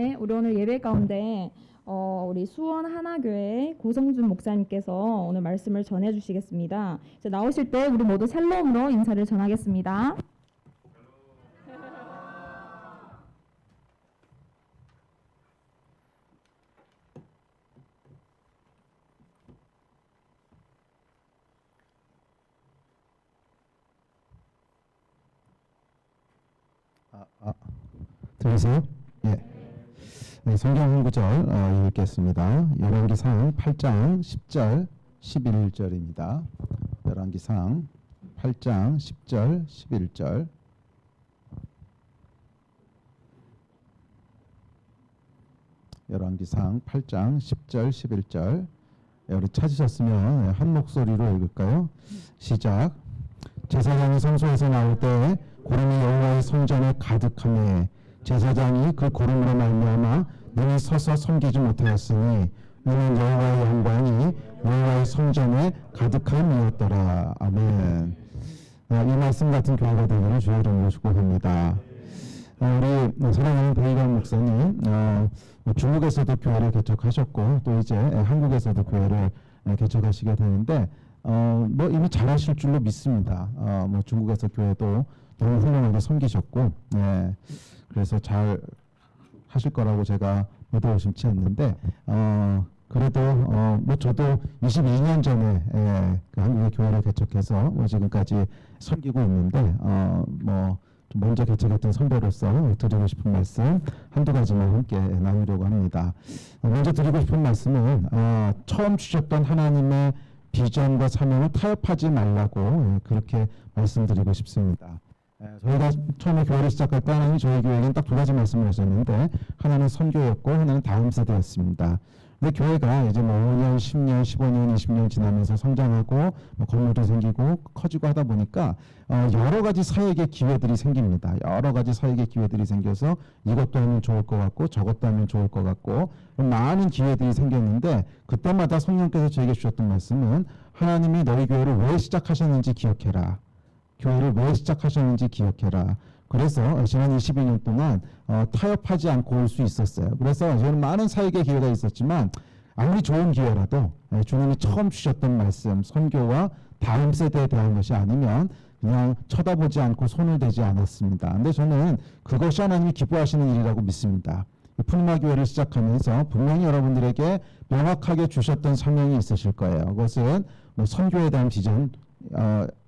네, 우리 오늘 예배 가운데 우리 수원 하나교회 고성준 목사님께서 오늘 말씀을 전해 주시겠습니다. 이제 나오실 때 우리 모두 샬롬으로 인사를 전하겠습니다. 들리세요? 예. 네, 성경 한 구절 읽겠습니다. 열왕기상 8장 10절 11절입니다. 열왕기상 8장 10절 11절. 열왕기상 8장 10절 11절. 우리 찾으셨으면 한 목소리로 읽을까요? 시작. 제사장이 성소에서 나올 때 구름이 여호와의 성전에 가득하매 제사장이 그 구름으로 말미암아 능히 서서 섬기지 못하였으니 이는 여호와의 영광이 여호와의 성전에 가득함이었더라. 아멘. 이 말씀 같은 교회가 되기를 주의 이름으로 축복합니다. 우리 사랑하는 배희관 목사님 중국에서도 교회를 개척하셨고 또 이제 한국에서도 교회를 개척하시게 되는데 뭐 이미 잘하실 줄로 믿습니다. 뭐 중국에서 교회도 너무 훌륭하게 섬기셨고, 그래서 잘 하실 거라고 제가 믿어 의심치 않는데, 그래도 뭐 저도 22년 전에 그 한국의 교회를 개척해서 뭐 지금까지 섬기고 있는데, 뭐 좀 먼저 개척했던 선배로서 드리고 싶은 말씀 한두 가지만 함께 나누려고 합니다. 먼저 드리고 싶은 말씀은 처음 주셨던 하나님의 비전과 사명을 타협하지 말라고 그렇게 말씀드리고 싶습니다. 저희가 처음에 교회를 시작할 때 하나님이 저희 교회에는 딱 두 가지 말씀을 하셨는데 하나는 선교였고 하나는 다음 세대였습니다. 근데 교회가 이제 뭐 5년, 10년, 15년, 20년 지나면서 성장하고 뭐 건물도 생기고 커지고 하다 보니까 여러 가지 사역의 기회들이 생깁니다. 여러 가지 사역의 기회들이 생겨서 이것도 하면 좋을 것 같고 저것도 하면 좋을 것 같고 많은 기회들이 생겼는데 그때마다 성령께서 저에게 주셨던 말씀은 하나님이 너희 교회를 왜 시작하셨는지 기억해라. 교회를 왜 시작하셨는지 기억해라. 그래서 지난 22년 동안 타협하지 않고 올 수 있었어요. 그래서 저는 많은 사역의 기회가 있었지만 아무리 좋은 기회라도 주님이 처음 주셨던 말씀, 선교와 다음 세대에 대한 것이 아니면 그냥 쳐다보지 않고 손을 대지 않았습니다. 근데 저는 그것이 하나님이 기뻐하시는 일이라고 믿습니다. 푸니마 교회를 시작하면서 분명히 여러분들에게 명확하게 주셨던 사명이 있으실 거예요. 그것은 뭐 선교에 대한 비전,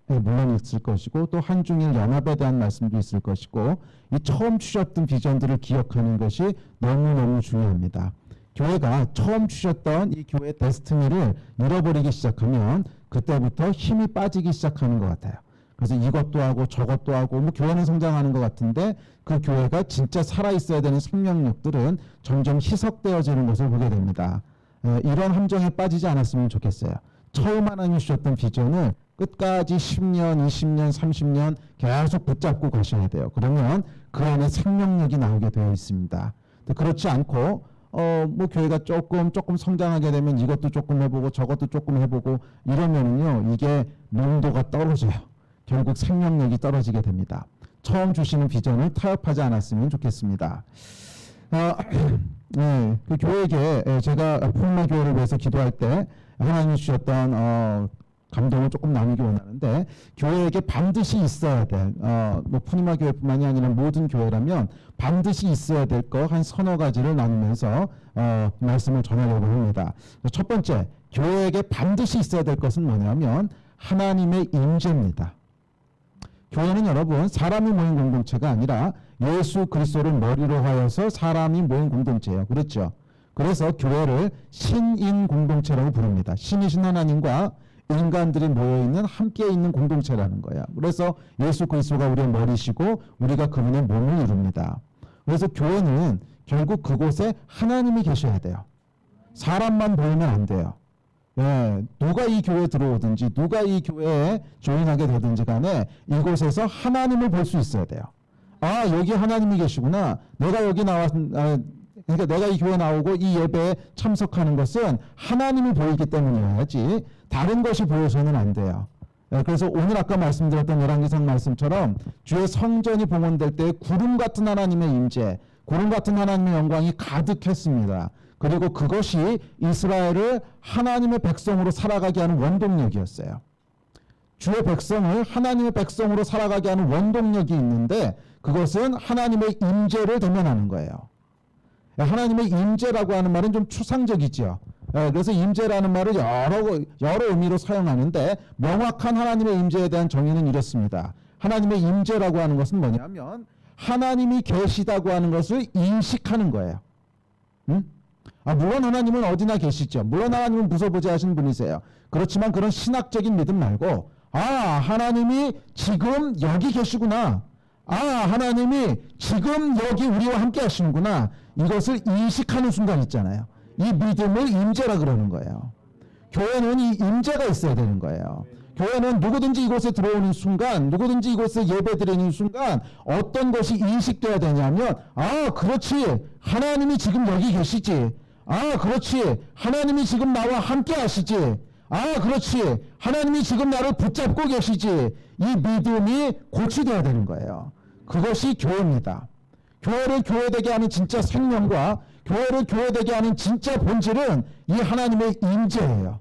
물론 있을 것이고 또 한중일 연합에 대한 말씀도 있을 것이고 이 처음 주셨던 비전들을 기억하는 것이 너무너무 중요합니다. 교회가 처음 주셨던 이 교회의 데스티니를 잃어버리기 시작하면 그때부터 힘이 빠지기 시작하는 것 같아요. 그래서 이것도 하고 저것도 하고 뭐 교회는 성장하는 것 같은데 그 교회가 진짜 살아있어야 되는 생명력들은 점점 희석되어지는 것을 보게 됩니다. 이런 함정에 빠지지 않았으면 좋겠어요. 처음 하나님이 주셨던 비전을 끝까지 10년, 20년, 30년 계속 붙잡고 가셔야 돼요. 그러면 그 안에 생명력이 나오게 되어 있습니다. 그렇지 않고 뭐 교회가 조금 성장하게 되면 이것도 조금 해보고 저것도 조금 해보고 이러면은요 이게 농도가 떨어져요. 결국 생명력이 떨어지게 됩니다. 처음 주시는 비전을 타협하지 않았으면 좋겠습니다. 네, 그 교회에게 제가 푸니마 교회를 위해서 기도할 때 하나님이 주셨던 감동을 조금 나누기 원하는데 교회에게 반드시 있어야 될 뭐 푸니마 교회뿐만이 아니라 모든 교회라면 반드시 있어야 될 거 한 서너 가지를 나누면서 말씀을 전하려고 합니다. 첫 번째, 교회에게 반드시 있어야 될 것은 뭐냐면 하나님의 임재입니다. 교회는 여러분 사람이 모인 공동체가 아니라 예수 그리스도를 머리로 하여서 사람이 모인 공동체예요. 그렇죠? 그래서 교회를 신인 공동체라고 부릅니다. 신이신 하나님과 인간들이 모여있는 함께 있는 공동체라는 거예요. 그래서 예수 그리스도가 우리의 머리시고 우리가 그분의 몸을 이룹니다. 그래서 교회는 결국 그곳에 하나님이 계셔야 돼요. 사람만 보이면 안 돼요. 누가 이 교회에 들어오든지 누가 이 교회에 조인하게 되든지 간에 이곳에서 하나님을 볼 수 있어야 돼요. 아, 여기 하나님이 계시구나. 내가 여기 그러니까 내가 이 교회 나오고 이 예배에 참석하는 것은 하나님이 보이기 때문이어야지 다른 것이 보여서는 안 돼요. 그래서 오늘 아까 말씀드렸던 열왕기상 말씀처럼 주의 성전이 봉헌될 때 구름 같은 하나님의 임재, 구름 같은 하나님의 영광이 가득했습니다. 그리고 그것이 이스라엘을 하나님의 백성으로 살아가게 하는 원동력이었어요. 주의 백성을 하나님의 백성으로 살아가게 하는 원동력이 있는데 그것은 하나님의 임재를 대면하는 거예요. 하나님의 임재라고 하는 말은 좀 추상적이죠. 그래서 임재라는 말을 여러 의미로 사용하는데 명확한 하나님의 임재에 대한 정의는 이렇습니다. 하나님의 임재라고 하는 것은 뭐냐면 하나님이 계시다고 하는 것을 인식하는 거예요. 물론 하나님은 어디나 계시죠. 물론 하나님은 무소부재하신 분이세요. 그렇지만 그런 신학적인 믿음 말고 하나님이 지금 여기 계시구나. 하나님이 지금 여기 우리와 함께 하시는구나. 이것을 인식하는 순간 있잖아요. 이 믿음을 임재라 그러는 거예요. 교회는 이 임재가 있어야 되는 거예요. 교회는 누구든지 이곳에 들어오는 순간, 누구든지 이곳에 예배드리는 순간 어떤 것이 인식돼야 되냐면 그렇지. 하나님이 지금 여기 계시지. 그렇지. 하나님이 지금 나와 함께 하시지. 그렇지. 하나님이 지금 나를 붙잡고 계시지. 이 믿음이 고취돼야 되는 거예요. 그것이 교회입니다. 교회를 교회되게 하는 진짜 생명과 교회를 교회되게 하는 진짜 본질은 이 하나님의 임재예요.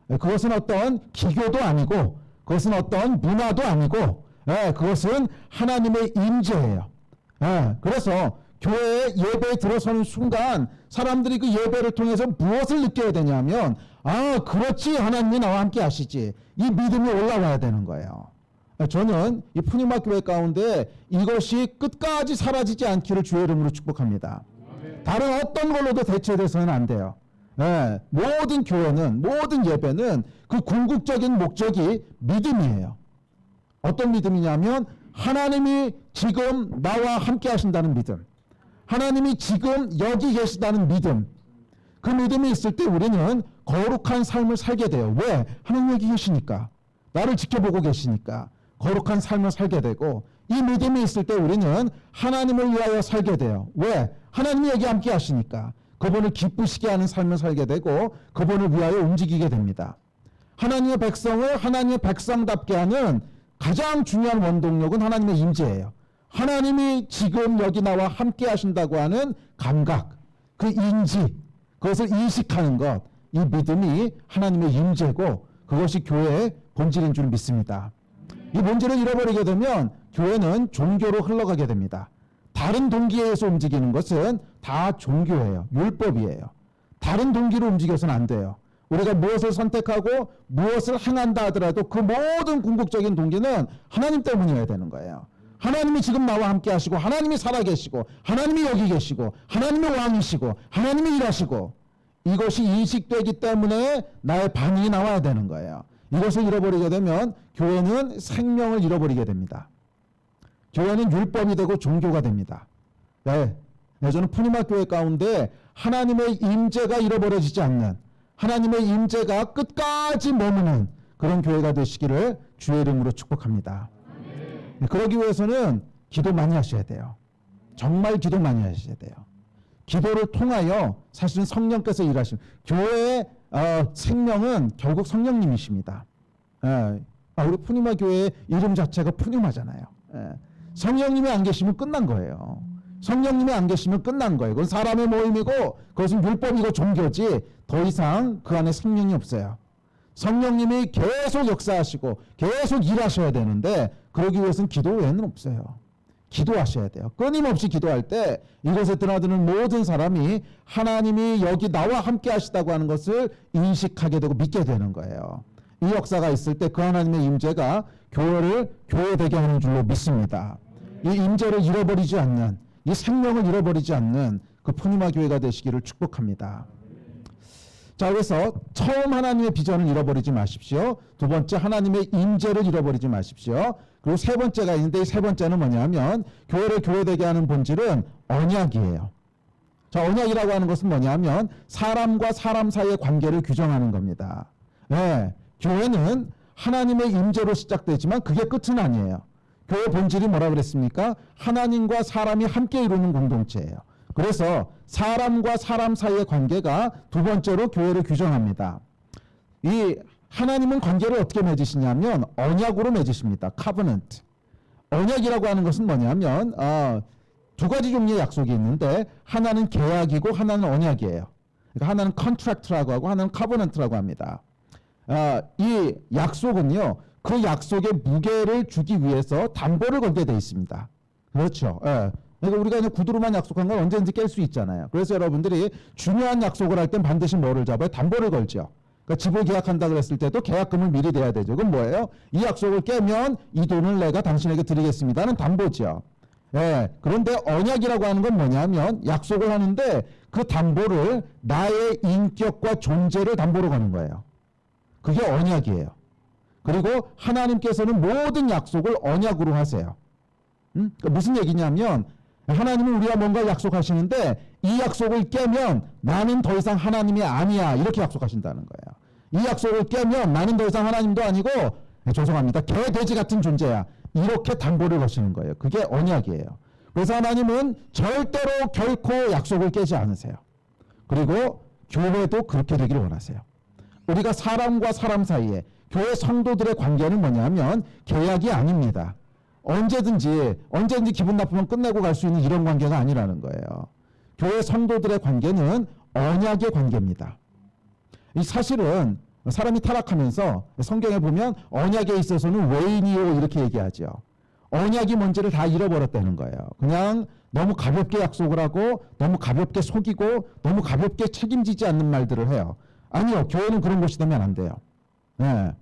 그것은 어떤 기교도 아니고 그것은 어떤 문화도 아니고 그것은 하나님의 임재예요. 그래서 교회에 예배에 들어서는 순간 사람들이 그 예배를 통해서 무엇을 느껴야 되냐면 그렇지. 하나님이 나와 함께 하시지. 이 믿음이 올라와야 되는 거예요. 저는 이 푸니마 교회 가운데 이것이 끝까지 사라지지 않기를 주의 이름으로 축복합니다. 다른 어떤 걸로도 대체돼서는 안 돼요. 모든 교회는 모든 예배는 그 궁극적인 목적이 믿음이에요. 어떤 믿음이냐면 하나님이 지금 나와 함께 하신다는 믿음. 하나님이 지금 여기 계시다는 믿음. 그 믿음이 있을 때 우리는 거룩한 삶을 살게 돼요. 왜? 하나님 여기 계시니까. 나를 지켜보고 계시니까. 거룩한 삶을 살게 되고 이 믿음이 있을 때 우리는 하나님을 위하여 살게 돼요. 왜? 하나님이 여기 함께 하시니까. 그분을 기쁘시게 하는 삶을 살게 되고 그분을 위하여 움직이게 됩니다. 하나님의 백성을 하나님의 백성답게 하는 가장 중요한 원동력은 하나님의 임재예요. 하나님이 지금 여기 나와 함께 하신다고 하는 감각, 그 인지, 그것을 인식하는 것, 이 믿음이 하나님의 임재고 그것이 교회의 본질인 줄 믿습니다. 이 본질을 잃어버리게 되면 교회는 종교로 흘러가게 됩니다. 다른 동기에 의해서 움직이는 것은 다 종교예요. 율법이에요. 다른 동기로 움직여서는 안 돼요. 우리가 무엇을 선택하고 무엇을 행한다 하더라도 그 모든 궁극적인 동기는 하나님 때문이어야 되는 거예요. 하나님이 지금 나와 함께 하시고 하나님이 살아계시고 하나님이 여기 계시고 하나님이 왕이시고 하나님이 일하시고 이것이 인식되기 때문에 나의 반응이 나와야 되는 거예요. 이것을 잃어버리게 되면 교회는 생명을 잃어버리게 됩니다. 교회는 율법이 되고 종교가 됩니다. 저는 푸니마 교회 가운데 하나님의 임재가 잃어버려지지 않는 하나님의 임재가 끝까지 머무는 그런 교회가 되시기를 주의 이름으로 축복합니다. 그러기 위해서는 기도 많이 하셔야 돼요. 정말 기도 많이 하셔야 돼요. 기도를 통하여 사실은 성령께서 일하시는 교회의 생명은 결국 성령님이십니다. 우리 푸니마 교회의 이름 자체가 푸니마잖아요. 성령님이 안 계시면 끝난 거예요. 성령님이 안 계시면 끝난 거예요. 그건 사람의 모임이고 그것은 율법이고 종교지 더 이상 그 안에 생명이 없어요. 성령님이 계속 역사하시고 계속 일하셔야 되는데 그러기 위해서는 기도 외에는 없어요. 기도하셔야 돼요. 끊임없이 기도할 때 이곳에 드나드는 모든 사람이 하나님이 여기 나와 함께 하시다고 하는 것을 인식하게 되고 믿게 되는 거예요. 이 역사가 있을 때 그 하나님의 임재가 교회를 교회되게 하는 줄로 믿습니다. 이 임재를 잃어버리지 않는 이 생명을 잃어버리지 않는 그 푸니마 교회가 되시기를 축복합니다. 자, 그래서 처음 하나님의 비전을 잃어버리지 마십시오. 두 번째 하나님의 임재를 잃어버리지 마십시오. 그리고 세 번째가 있는데 이 세 번째는 뭐냐면 교회를 교회되게 하는 본질은 언약이에요. 자, 언약이라고 하는 것은 뭐냐면 사람과 사람 사이의 관계를 규정하는 겁니다. 교회는 하나님의 임재로 시작되지만 그게 끝은 아니에요. 교회 본질이 뭐라 그랬습니까? 하나님과 사람이 함께 이루는 공동체예요. 그래서 사람과 사람 사이의 관계가 두 번째로 교회를 규정합니다. 이 하나님은 관계를 어떻게 맺으시냐면 언약으로 맺으십니다. covenant. 언약이라고 하는 것은 뭐냐면 두 가지 종류의 약속이 있는데 하나는 계약이고 하나는 언약이에요. 그러니까 하나는 컨트랙트라고 하고 하나는 커버넌트라고 합니다. 이 약속은요, 그 약속의 무게를 주기 위해서 담보를 걸게 돼 있습니다. 그렇죠. 예. 그러니까 우리가 그냥 구두로만 약속한 건 언제든지 깰 수 있잖아요. 그래서 여러분들이 중요한 약속을 할 땐 반드시 뭐를 잡아요? 담보를 걸죠. 그러니까 집을 계약한다 그랬을 때도 계약금을 미리 내야 되죠. 그건 뭐예요? 이 약속을 깨면 이 돈을 내가 당신에게 드리겠습니다는 담보죠. 예. 그런데 언약이라고 하는 건 뭐냐면 약속을 하는데 그 담보를 나의 인격과 존재를 담보로 거는 거예요. 그게 언약이에요. 그리고 하나님께서는 모든 약속을 언약으로 하세요. 그러니까 무슨 얘기냐면 하나님은 우리가 뭔가 약속하시는데 이 약속을 깨면 나는 더 이상 하나님이 아니야 이렇게 약속하신다는 거예요. 이 약속을 깨면 나는 더 이상 하나님도 아니고 죄송합니다. 개, 돼지 같은 존재야. 이렇게 담보를 거시는 거예요. 그게 언약이에요. 그래서 하나님은 절대로 결코 약속을 깨지 않으세요. 그리고 교회도 그렇게 되기를 원하세요. 우리가 사람과 사람 사이에 교회 성도들의 관계는 뭐냐면 계약이 아닙니다. 언제든지 기분 나쁘면 끝내고 갈 수 있는 이런 관계가 아니라는 거예요. 교회 성도들의 관계는 언약의 관계입니다. 이 사실은 사람이 타락하면서 성경에 보면 언약에 있어서는 외인이요 이렇게 얘기하죠. 언약이 뭔지를 다 잃어버렸다는 거예요. 그냥 너무 가볍게 약속을 하고 너무 가볍게 속이고 너무 가볍게 책임지지 않는 말들을 해요. 아니요. 교회는 그런 곳이 되면 안 돼요. 네.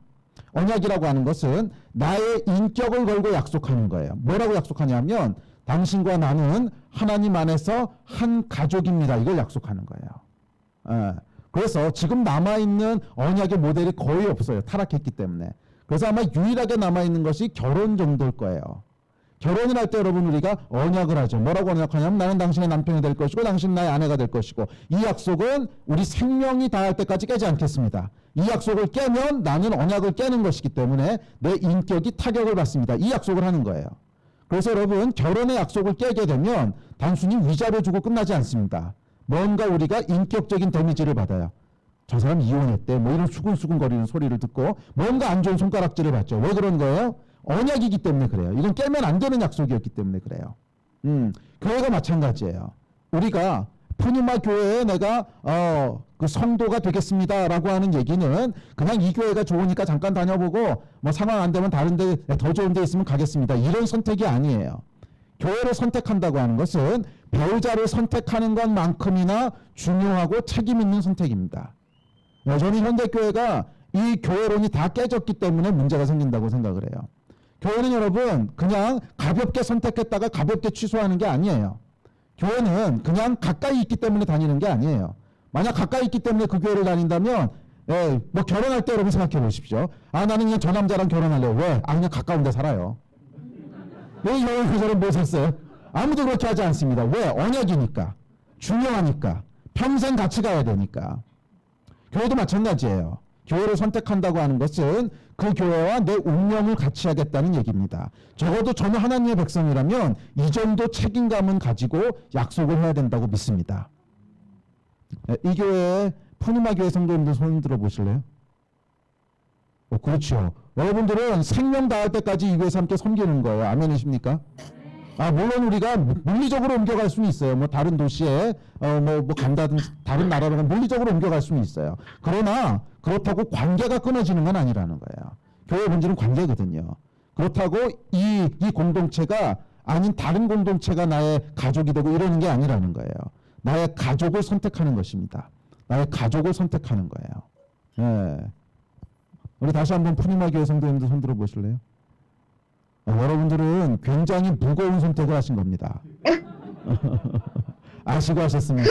언약이라고 하는 것은 나의 인격을 걸고 약속하는 거예요. 뭐라고 약속하냐면 당신과 나는 하나님 안에서 한 가족입니다. 이걸 약속하는 거예요. 예. 그래서 지금 남아있는 언약의 모델이 거의 없어요. 타락했기 때문에. 그래서 아마 유일하게 남아있는 것이 결혼 정도일 거예요. 결혼을 할 때 여러분 우리가 언약을 하죠. 뭐라고 언약하냐면 나는 당신의 남편이 될 것이고 당신 나의 아내가 될 것이고 이 약속은 우리 생명이 닿을 때까지 깨지 않겠습니다. 이 약속을 깨면 나는 언약을 깨는 것이기 때문에 내 인격이 타격을 받습니다. 이 약속을 하는 거예요. 그래서 여러분 결혼의 약속을 깨게 되면 단순히 위자료 주고 끝나지 않습니다. 뭔가 우리가 인격적인 데미지를 받아요. 저 사람 이혼했대 뭐 이런 수근수근 거리는 소리를 듣고 뭔가 안 좋은 손가락질을 받죠. 왜 그런 거예요? 언약이기 때문에 그래요. 이건 깨면 안 되는 약속이었기 때문에 그래요. 교회가 마찬가지예요. 우리가 푸니마 교회에 내가 그 성도가 되겠습니다라고 하는 얘기는 그냥 이 교회가 좋으니까 잠깐 다녀보고 뭐 상황 안 되면 다른 데 더 좋은 데 있으면 가겠습니다. 이런 선택이 아니에요. 교회를 선택한다고 하는 것은 배우자를 선택하는 것만큼이나 중요하고 책임 있는 선택입니다. 저는 현대교회가 이 교회론이 다 깨졌기 때문에 문제가 생긴다고 생각을 해요. 교회는 여러분 그냥 가볍게 선택했다가 가볍게 취소하는 게 아니에요. 교회는 그냥 가까이 있기 때문에 다니는 게 아니에요. 만약 가까이 있기 때문에 그 교회를 다닌다면 뭐 결혼할 때 여러분 생각해 보십시오. 나는 그냥 저 남자랑 결혼할래요. 왜? 그냥 가까운 데 살아요. 왜 여러분 그 사람 뭐 샀어요? 아무도 그렇게 하지 않습니다. 왜? 언약이니까. 중요하니까. 평생 같이 가야 되니까. 교회도 마찬가지예요. 교회를 선택한다고 하는 것은 그 교회와 내 운명을 같이 하겠다는 얘기입니다. 적어도 저는 하나님의 백성이라면 이 정도 책임감은 가지고 약속을 해야 된다고 믿습니다. 이 교회에 푸니마 교회 성도님들 손 들어 보실래요? 그렇죠. 여러분들은 생명 다할 때까지 이 교회에서 함께 섬기는 거예요. 아멘이십니까? 물론 우리가 물리적으로 옮겨갈 수는 있어요. 뭐 다른 도시에 뭐 간다든지 다른 나라로 물리적으로 옮겨갈 수는 있어요. 그러나 그렇다고 관계가 끊어지는 건 아니라는 거예요. 교회 본질은 관계거든요. 그렇다고 이 공동체가 아닌 다른 공동체가 나의 가족이 되고 이러는 게 아니라는 거예요. 나의 가족을 선택하는 것입니다. 나의 가족을 선택하는 거예요. 예. 우리 다시 한번 푸니마 교회 성도님들 손 들어 보실래요? 여러분들은 굉장히 무거운 선택을 하신 겁니다. 아시고 하셨습니까?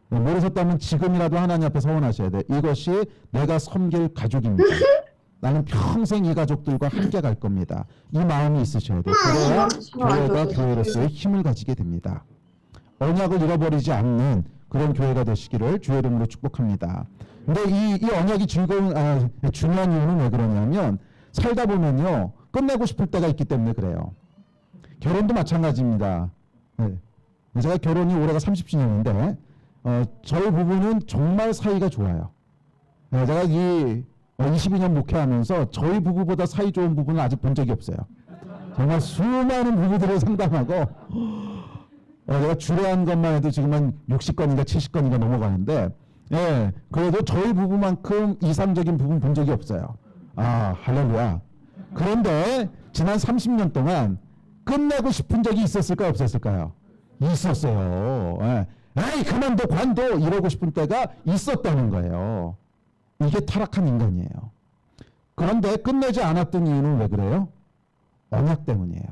모르셨다면 지금이라도 하나님 앞에 서원하셔야 돼. 이것이 내가 섬길 가족입니다. 나는 평생 이 가족들과 함께 갈 겁니다. 이 마음이 있으셔야 돼요. 그래야 교회가 교회로서의 힘을 가지게 됩니다. 언약을 잃어버리지 않는 그런 교회가 되시기를 주의 이름으로 축복합니다. 근데 이 언약이 중요한 이유는 왜 그러냐면 살다 보면요. 끝내고 싶을 때가 있기 때문에 그래요. 결혼도 마찬가지입니다. 네. 제가 결혼이 올해가 30주년인데 저희 부부는 정말 사이가 좋아요. 제가 이 22년 목회하면서 저희 부부보다 사이 좋은 부부는 아직 본 적이 없어요. 정말 수많은 부부들을 상담하고 내가 주례한 것만 해도 지금 한 60건인가 70건인가 넘어가는데 예, 그래도 저희 부부만큼 이상적인 부부는 본 적이 없어요. 아, 할렐루야. 그런데 지난 30년 동안 끝내고 싶은 적이 있었을까요? 없었을까요? 있었어요. 예. 에이, 그만둬, 관둬 이러고 싶은 때가 있었다는 거예요. 이게 타락한 인간이에요. 그런데 끝내지 않았던 이유는 왜 그래요? 언약 때문이에요.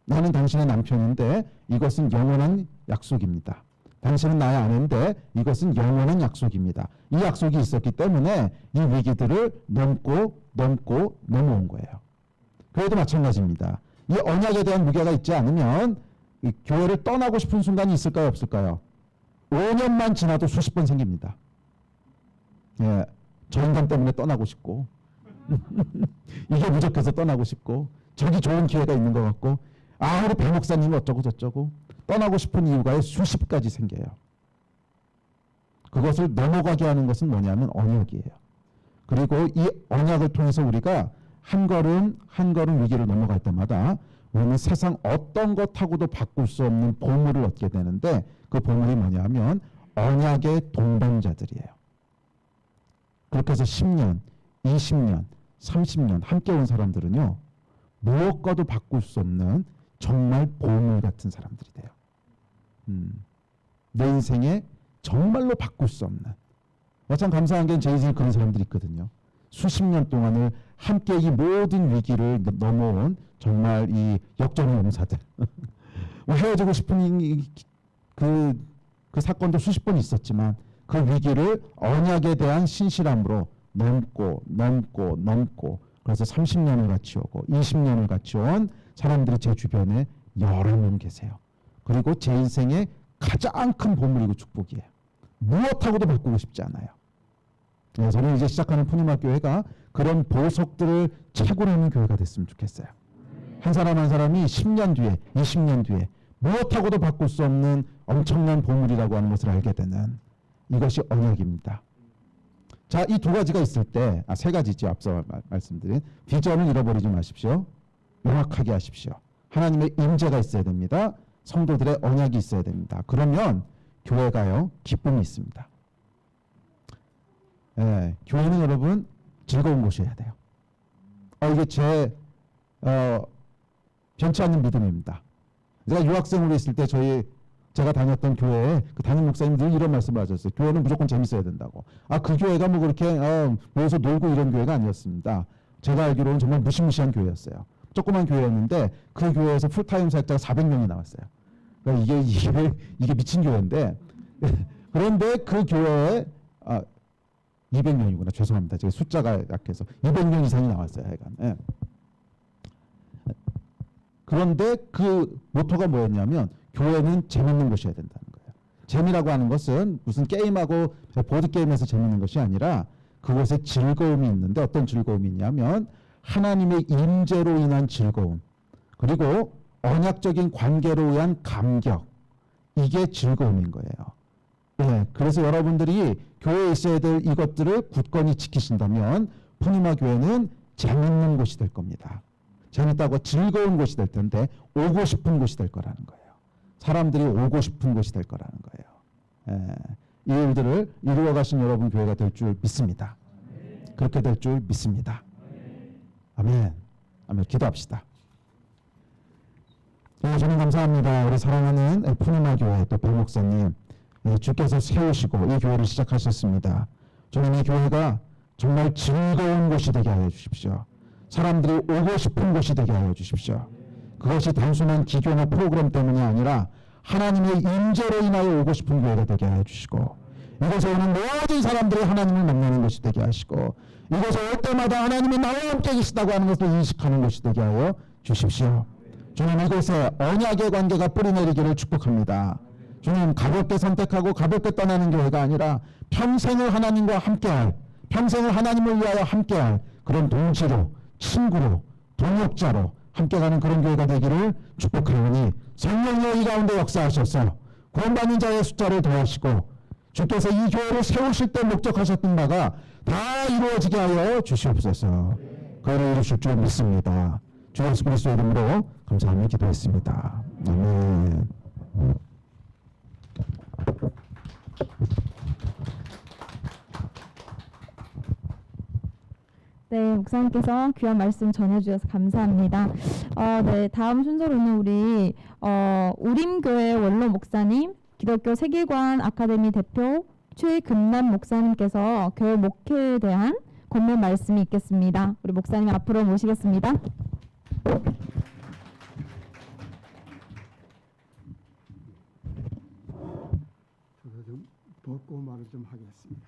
나는 당신의 남편인데 이것은 영원한 약속입니다. 당신은 나의 아내인데 이것은 영원한 약속입니다. 이 약속이 있었기 때문에 이 위기들을 넘고 넘어온 거예요. 그래도 마찬가지입니다. 이 언약에 대한 무게가 있지 않으면 이 교회를 떠나고 싶은 순간이 있을까요? 없을까요? 5년만 지나도 수십 번 생깁니다. 예, 저 인간 때문에 떠나고 싶고 이게 부족해서 떠나고 싶고 저기 좋은 기회가 있는 것 같고 우리 배 목사님 어쩌고 저쩌고 떠나고 싶은 이유가 수십 가지 생겨요. 그것을 넘어가게 하는 것은 뭐냐면 언약이에요. 그리고 이 언약을 통해서 우리가 한 걸음 한 걸음 위기를 넘어갈 때마다 우리는 세상 어떤 것하고도 바꿀 수 없는 보물을 얻게 되는데 그 보물이 뭐냐면 언약의 동반자들이에요. 그렇게 해서 10년, 20년, 30년 함께 온 사람들은요. 무엇과도 바꿀 수 없는 정말 보물 같은 사람들이 돼요. 내 인생에 정말로 바꿀 수 없는. 참 감사한 게 제 인생에 그런 사람들이 있거든요. 수십 년 동안을 함께 이 모든 위기를 넘어온 정말 이 역전의 용사들. 헤어지고 싶은 그 사건도 수십 번 있었지만 그 위기를 언약에 대한 신실함으로 넘고 그래서 30년을 같이 오고 20년을 같이 온 사람들이 제 주변에 여러 명 계세요. 그리고 제 인생의 가장 큰 보물이고 축복이에요. 무엇하고도 바꾸고 싶지 않아요. 네, 저는 이제 시작하는 푸니마 교회가 그런 보석들을 채굴하는 교회가 됐으면 좋겠어요. 한 사람 한 사람이 10년 뒤에 20년 뒤에 무엇하고도 바꿀 수 없는 엄청난 보물이라고 하는 것을 알게 되는 이것이 언약입니다. 자, 이 두 가지가 있을 때, 세 가지죠. 앞서 말씀드린 비전을 잃어버리지 마십시오. 명확하게 하십시오. 하나님의 임재가 있어야 됩니다. 성도들의 언약이 있어야 됩니다. 그러면 교회가요, 기쁨이 있습니다. 예, 교회는 여러분 즐거운 곳이어야 돼요. 이게 변치 않는 믿음입니다. 제가 유학생으로 있을 때 제가 다녔던 교회에 그 담임 목사님들이 이런 말씀을 하셨어요. 교회는 무조건 재밌어야 된다고. 그 교회가 뭐 그렇게 모여서 놀고 이런 교회가 아니었습니다. 제가 알기로는 정말 무시무시한 교회였어요. 조그만 교회였는데 그 교회에서 풀타임 사역자가 400명이 나왔어요. 그러니까 이게 미친 교회인데 그런데 그 교회에 200명이구나. 죄송합니다. 제가 숫자가 약해서 200명 이상이 나왔어요. 하여간. 예. 그런데 그 모토가 뭐였냐면 교회는 재밌는 곳이어야 된다는 거예요. 재미라고 하는 것은 무슨 게임하고 보드게임에서 재밌는 것이 아니라 그곳에 즐거움이 있는데 어떤 즐거움이 있냐면 하나님의 임재로 인한 즐거움 그리고 언약적인 관계로 의한 감격 이게 즐거움인 거예요. 네, 그래서 여러분들이 교회에 있어야 될 이것들을 굳건히 지키신다면 푸니마 교회는 재밌는 곳이 될 겁니다. 재밌다고 즐거운 곳이 될 텐데 오고 싶은 곳이 될 거라는 거예요. 사람들이 오고 싶은 곳이 될 거라는 거예요. 이 일들을 이루어 가신 여러분 교회가 될 줄 믿습니다. 그렇게 될 줄 믿습니다. 아멘. 아멘. 기도합시다. 저는 감사합니다. 우리 사랑하는 푸니마 교회 또 배 목사님 주께서 세우시고 이 교회를 시작하셨습니다. 저는 이 교회가 정말 즐거운 곳이 되게 하여 주십시오. 사람들이 오고 싶은 곳이 되게 하여 주십시오. 그것이 단순한 기교나 프로그램 때문이 아니라 하나님의 임재로 인하여 오고 싶은 교회가 되게 하여 주시고 이곳에 오는 모든 사람들이 하나님을 만나는 것이 되게 하시고 이곳에 올 때마다 하나님이 나와 함께 계시다고 하는 것을 인식하는 것이 되게 하여 주십시오. 주님 이곳에 언약의 관계가 뿌리내리기를 축복합니다. 주님 가볍게 선택하고 가볍게 떠나는 교회가 아니라 평생을 하나님과 함께할 평생을 하나님을 위하여 함께할 그런 동지로 친구로 동역자로 함께가는 그런 교회가 되기를 축복하오니 성령이여 이 가운데 역사하셔서 구원받는 자의 숫자를 더하시고 주께서 이 교회를 세우실 때 목적하셨던 바가 다 이루어지게 하여 주시옵소서. 그를 이루실 줄 믿습니다. 주 예수 그리스도 이름으로 감사하며 기도했습니다. 아멘. 네, 목사님께서 귀한 말씀 전해주셔서 감사합니다. 네, 다음 순서로는 우리 우림교회 원로 목사님, 기독교 세계관 아카데미 대표 최금남 목사님께서 교회 목회에 대한 권면 말씀이 있겠습니다. 우리 목사님 앞으로 모시겠습니다. 저도 좀 벗고 말을 좀 하겠습니다.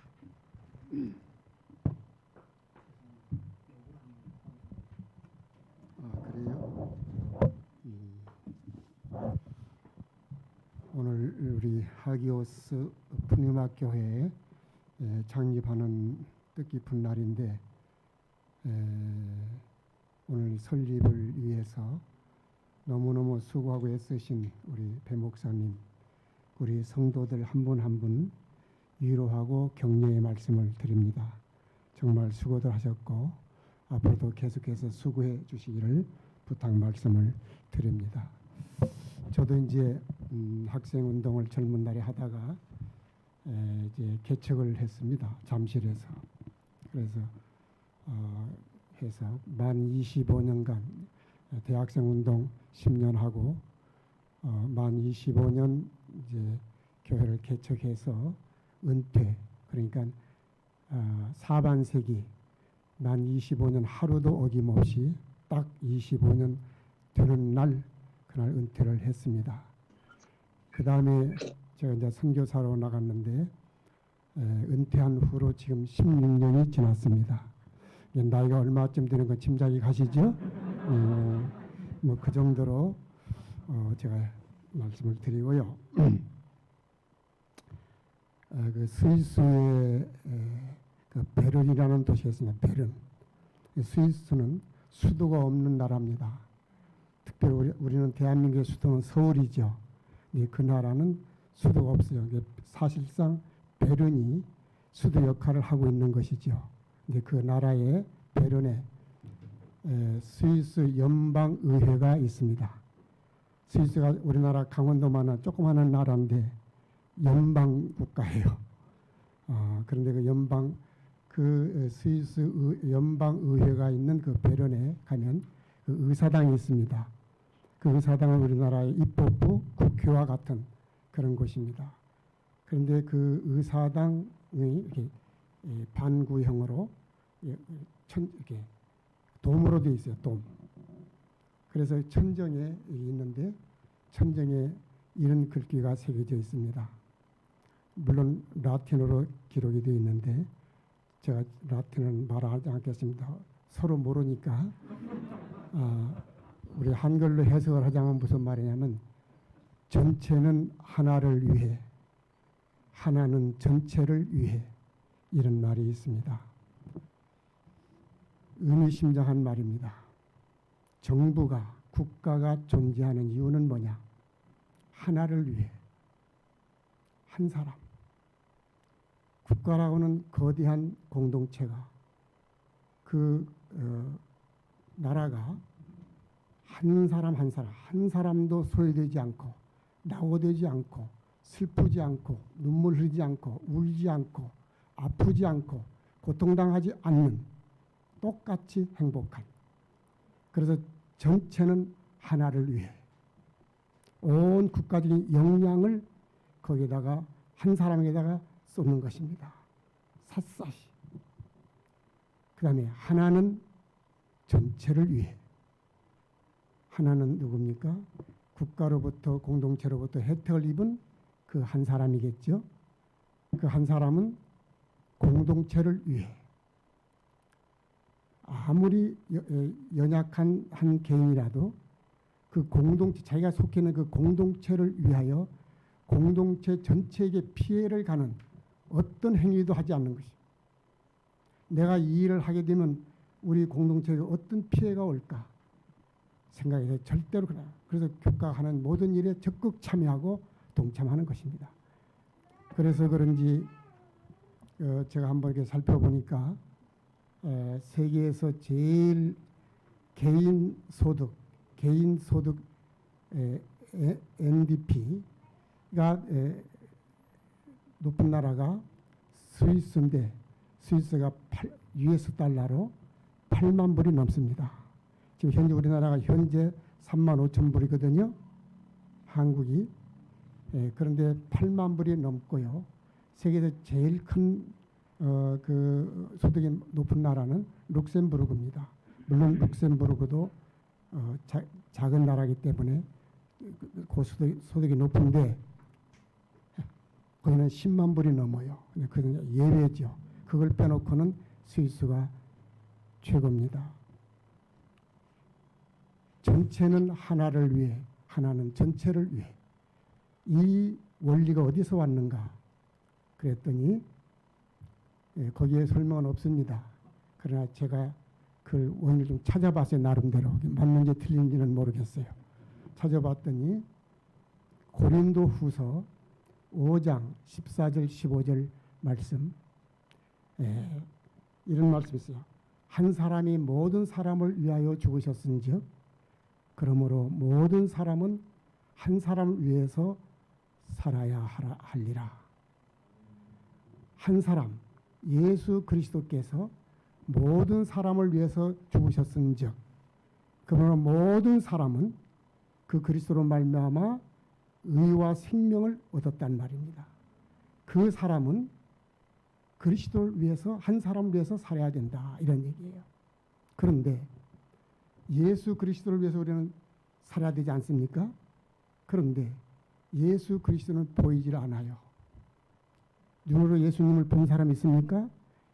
그래요? 오늘 우리 하기오스 푸니마교회 창립하는 뜻깊은 날인데 오늘 설립을 위해서 너무너무 수고하고 애쓰신 우리 배 목사님, 우리 성도들 한 분 한 분 위로하고 격려의 말씀을 드립니다. 정말 수고들 하셨고 앞으로도 계속해서 수고해 주시기를 부탁 말씀을 드립니다. 저도 이제 학생 운동을 젊은 날에 하다가 이제 개척을 했습니다. 잠실에서. 그래서 해서 만 25년간 대학생 운동 10년 하고 만 25년 이제 교회를 개척해서 은퇴, 그러니까 사반세기 만 25년 하루도 어김없이 딱 25년 되는 날 그날 은퇴를 했습니다. 그 다음에 제가 이제 선교사로 나갔는데 은퇴한 후로 지금 16년이 지났습니다. 나이가 얼마쯤 되는 건 짐작이 가시죠? 뭐 그 정도로 제가 말씀을 드리고요. 그 스위스의 그 베른이라는 도시에 있습니다. 베른. 스위스는 수도가 없는 나라입니다. 특별히 우리는 대한민국의 수도는 서울이죠. 그 나라는 수도가 없어요. 사실상 베른이 수도 역할을 하고 있는 것이죠. 그 나라의 베른에 스위스 연방의회가 있습니다. 스위스가 우리나라 강원도만한 조그마한 나라인데 연방 국가예요. 그런데 그 스위스 연방의회가 있는 그 베른에 가면 그 의사당이 있습니다. 그 의사당은 우리나라의 입법부 국회와 같은 그런 곳입니다. 그런데 그 의사당이 이렇게 반구형으로 이렇게 돔으로 되어 있어요. 돔. 그래서 천정에 있는데 천정에 이런 글귀가 새겨져 있습니다. 물론 라틴어로 기록이 되어 있는데 제가 라틴어는 말하지 않겠습니다. 서로 모르니까. 우리 한글로 해석을 하자면 무슨 말이냐면 전체는 하나를 위해, 하나는 전체를 위해, 이런 말이 있습니다. 의미심장한 말입니다. 정부가, 국가가 존재하는 이유는 뭐냐? 하나를 위해, 한 사람. 국가라고는 거대한 공동체가, 그 나라가 한 사람 한 사람, 한 사람도 소외되지 않고 낙오되지 않고 슬프지 않고 눈물 흘리지 않고 울지 않고 아프지 않고 고통당하지 않는 똑같이 행복한, 그래서 전체는 하나를 위해 온 국가적인 역량을 거기에다가 한 사람에다가 쏟는 것입니다. 샅샅이. 그 다음에 하나는 전체를 위해. 하나는 누굽니까? 국가로부터 공동체로부터 혜택을 입은 그 한 사람이겠죠. 그 한 사람은 공동체를 위해. 아무리 연약한 한 개인이라도 그 공동체, 자기가 속해 있는 그 공동체를 위하여 공동체 전체에게 피해를 가는 어떤 행위도 하지 않는 것입니다. 내가 이 일을 하게 되면 우리 공동체에 어떤 피해가 올까 생각해서 절대로 그래요. 그래서 교회가 하는 모든 일에 적극 참여하고 동참하는 것입니다. 그래서 그런지 제가 한번 이렇게 살펴보니까 세계에서 제일 개인 소득 NDP가 높은 나라가 스위스인데 스위스가 US 달러로 8만 불이 넘습니다. 지금 현재 우리나라가 현재 3만 5천 불이거든요. 한국이. 그런데 8만 불이 넘고요. 세계에서 제일 큰 그 소득이 높은 나라는 룩셈부르크입니다. 물론 룩셈부르크도 작은 나라이기 때문에 고소득이 높은데 거기는 10만 불이 넘어요. 그건 예외죠. 그걸 빼놓고는 스위스가 최고입니다. 전체는 하나를 위해, 하나는 전체를 위해. 이 원리가 어디서 왔는가? 그랬더니 거기에 설명은 없습니다. 그러나 제가 그 원리를 좀 찾아봤어요. 나름대로. 맞는지 틀린지는 모르겠어요. 찾아봤더니 고린도 후서 5장 14절 15절 말씀, 이런 말씀이 있어요. 한 사람이 모든 사람을 위하여 죽으셨은즉 그러므로 모든 사람은 한 사람을 위해서 살아야 할리라. 한 사람, 예수 그리스도께서 모든 사람을 위해서 죽으셨은즉 그러므로 모든 사람은 그 그리스도로 말미암아 의와 생명을 얻었단 말입니다. 그 사람은 그리스도를 위해서, 한 사람을 위해서 살아야 된다, 이런 얘기예요. 그런데 예수 그리스도를 위해서 우리는 살아야 되지 않습니까? 그런데 예수 그리스도는 보이질 않아요. 눈으로 예수님을 본 사람이 있습니까?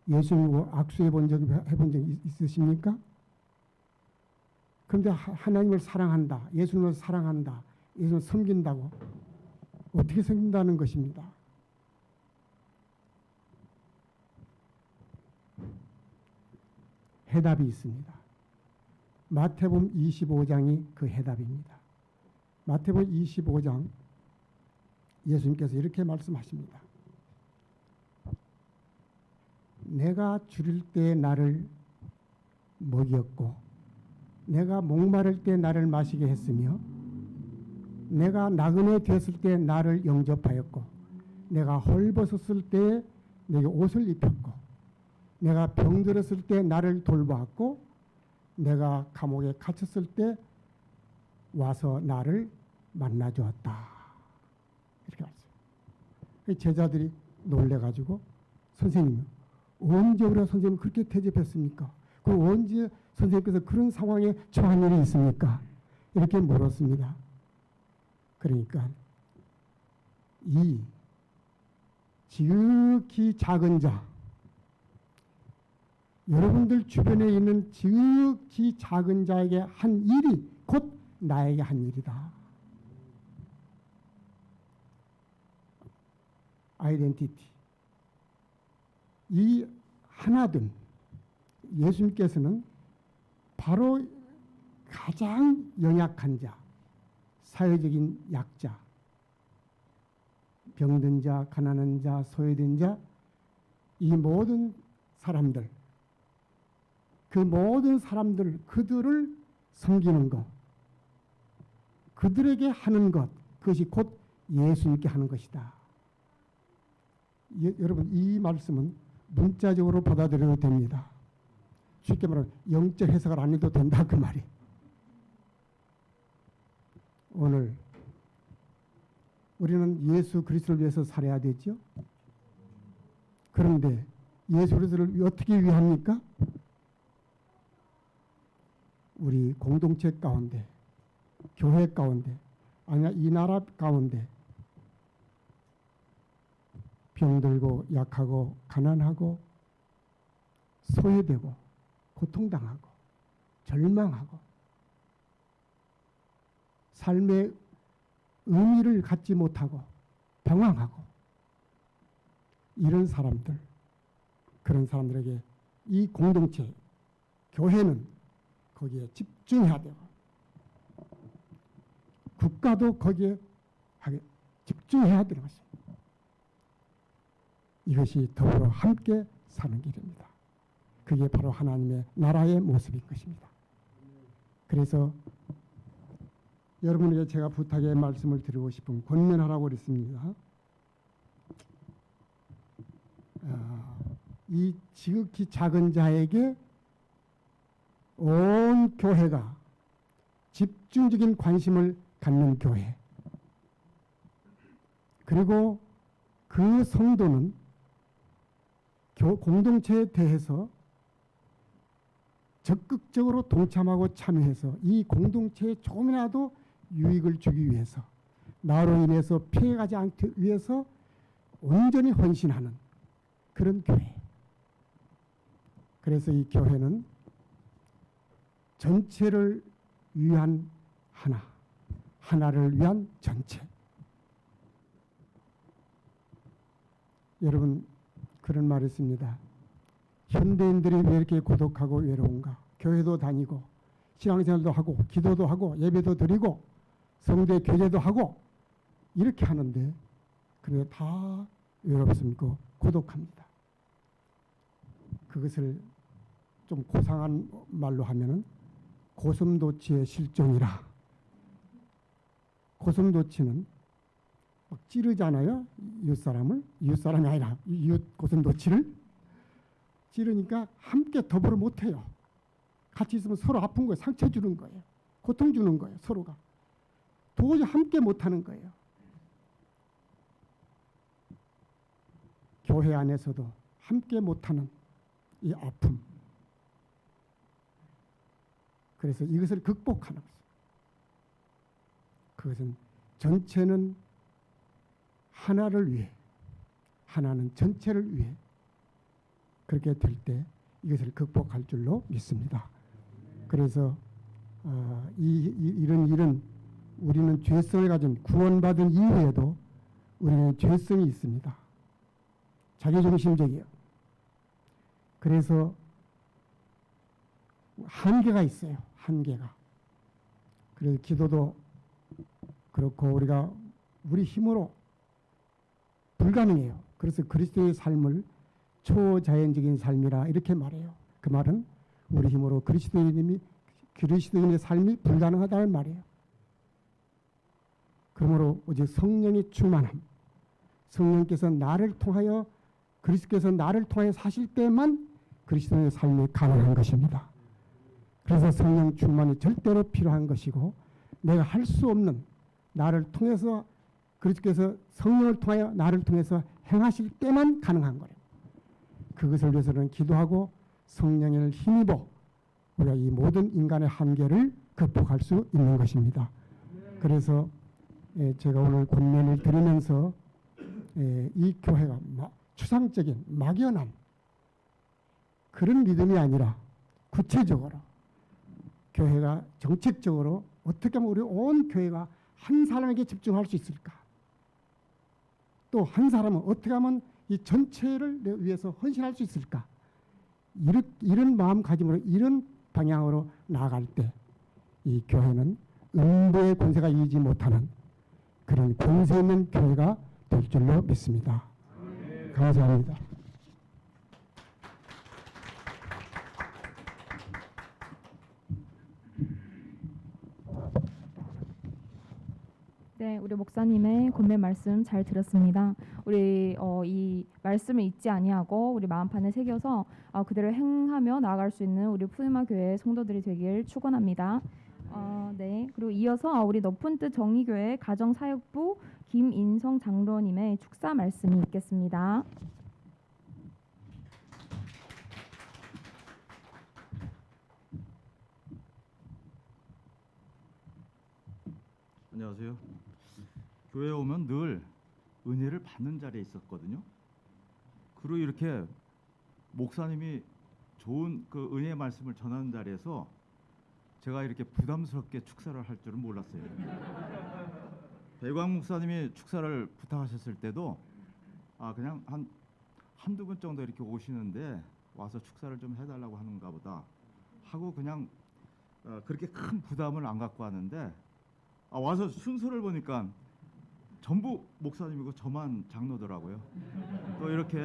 예수님과 악수해 본 적이 있으십니까? 그런데 하나님을 사랑한다, 예수님을 사랑한다, 예수님을 섬긴다고 어떻게 섬긴다는 것입니다. 해답이 있습니다. 마태복음 25장이 그 해답입니다. 마태복음 25장 예수님께서 이렇게 말씀하십니다. 내가 줄일 때 나를 먹였고 내가 목마를 때 나를 마시게 했으며 내가 나그네 되었을 때 나를 영접하였고 내가 헐벗었을 때 내게 옷을 입혔고 내가 병들었을 때 나를 돌보았고 내가 감옥에 갇혔을 때 와서 나를 만나주었다. 이렇게 말했어요. 제자들이 놀래가지고 선생님, 언제 우리가 선생님 그렇게 대접했습니까? 그럼 언제 선생님께서 그런 상황에 처한 일이 있습니까? 이렇게 물었습니다. 그러니까 이 지극히 작은 자, 여러분들 주변에 있는 지극히 작은 자에게 한 일이 곧 나에게 한 일이다. 아이덴티티. 이 하나든 예수님께서는 바로 가장 연약한 자, 사회적인 약자, 병든 자, 가난한 자, 소외된 자, 이 모든 사람들, 그 모든 사람들, 그들을 섬기는 것, 그들에게 하는 것, 그것이 곧 예수님께 하는 것이다. 여러분, 이 말씀은 문자적으로 받아들여도 됩니다. 쉽게 말하면 영적 해석을 안 해도 된다, 그 말이. 오늘 우리는 예수 그리스도를 위해서 살아야 되죠. 그런데 예수 그리스도를 어떻게 위합니까? 우리 공동체 가운데, 교회 가운데, 아니야 이 나라 가운데 병들고 약하고 가난하고 소외되고 고통당하고 절망하고 삶의 의미를 갖지 못하고 방황하고 이런 사람들, 그런 사람들에게 이 공동체, 교회는 거기에 집중해야 되고 국가도 거기에 집중해야 되는 것입니다. 이것이 더불어 함께 사는 길입니다. 그게 바로 하나님의 나라의 모습인 것입니다. 그래서 여러분에게 제가 부탁의 말씀을 드리고 싶은 권면하라고 그랬습니다. 이 지극히 작은 자에게 온 교회가 집중적인 관심을 갖는 교회, 그리고 그 성도는 공동체에 대해서 적극적으로 동참하고 참여해서 이 공동체에 조금이라도 유익을 주기 위해서, 나로 인해서 피해가지 않기 위해서 온전히 헌신하는 그런 교회. 그래서 이 교회는 전체를 위한 하나, 하나를 위한 전체. 여러분, 그런 말이 있습니다. 현대인들이 왜 이렇게 고독하고 외로운가? 교회도 다니고 신앙생활도 하고 기도도 하고 예배도 드리고 성대 교제도 하고 이렇게 하는데 그게 다 외롭습니까? 고독합니다. 그것을 좀 고상한 말로 하면은 고슴도치의 실종이라. 고슴도치는 막 찌르잖아요. 이웃사람이 아니라 이웃 고슴도치를 찌르니까 함께 더불어 못해요. 같이 있으면 서로 아픈 거예요. 상처 주는 거예요. 고통 주는 거예요. 서로가. 도저히 함께 못하는 거예요. 교회 안에서도 함께 못하는 이 아픔. 그래서 이것을 극복하는 것입니다. 그것은 전체는 하나를 위해, 하나는 전체를 위해 그렇게 될 때 이것을 극복할 줄로 믿습니다. 그래서 이런 일은 우리는 죄성을 가진 구원받은 이후에도 우리는 죄성이 있습니다. 자기중심적이에요. 그래서 한계가 있어요. 한계가. 그래서 기도도 그렇고 우리가 우리 힘으로 불가능해요. 그래서 그리스도의 삶을 초자연적인 삶이라 이렇게 말해요. 그 말은 우리 힘으로 그리스도인의 삶이 불가능하다는 말이에요. 그러므로 오직 성령의 충만함, 성령께서 나를 통하여 그리스도께서 나를 통하여 사실 때만 그리스도의 삶이 가능한 것입니다. 그래서 성령 충만이 절대로 필요한 것이고 내가 할 수 없는 나를 통해서 그리스도께서 성령을 통하여 나를 통해서 행하실 때만 가능한 거예요. 그것을 위해서는 기도하고 성령을 힘입어 우리가 이 모든 인간의 한계를 극복할 수 있는 것입니다. 그래서 제가 오늘 권면을 드리면서 이 교회가 추상적인 막연한 그런 믿음이 아니라 구체적으로 교회가 정책적으로 어떻게 하면 우리 온 교회가 한 사람에게 집중할 수 있을까? 또 한 사람은 어떻게 하면 이 전체를 위해서 헌신할 수 있을까? 이런 마음가짐으로 이런 방향으로 나아갈 때 이 교회는 음부의 권세가 이기지 못하는 그런 권세 있는 교회가 될 줄로 믿습니다. 감사합니다. 네, 우리 목사님의 권면 말씀 잘 들었습니다. 우리 이 말씀을 잊지 아니하고 우리 마음판에 새겨서 그대로 행하며 나아갈 수 있는 우리 푸르마 교회 성도들이 되길 축원합니다. 네, 그리고 이어서 우리 높은 뜻 정의교회 가정사역부 김인성 장로님의 축사 말씀이 있겠습니다. 안녕하세요. 교회에 오면 늘 은혜를 받는 자리에 있었거든요. 그리고 이렇게 목사님이 좋은 그 은혜의 말씀을 전하는 자리에서 제가 이렇게 부담스럽게 축사를 할 줄은 몰랐어요. 배광 목사님이 축사를 부탁하셨을 때도 그냥 한두 분 정도 이렇게 오시는데 와서 축사를 좀 해달라고 하는가 보다 하고 그냥 그렇게 큰 부담을 안 갖고 왔는데 와서 순서를 보니까 전부 목사님이고 저만 장로더라고요. 또 이렇게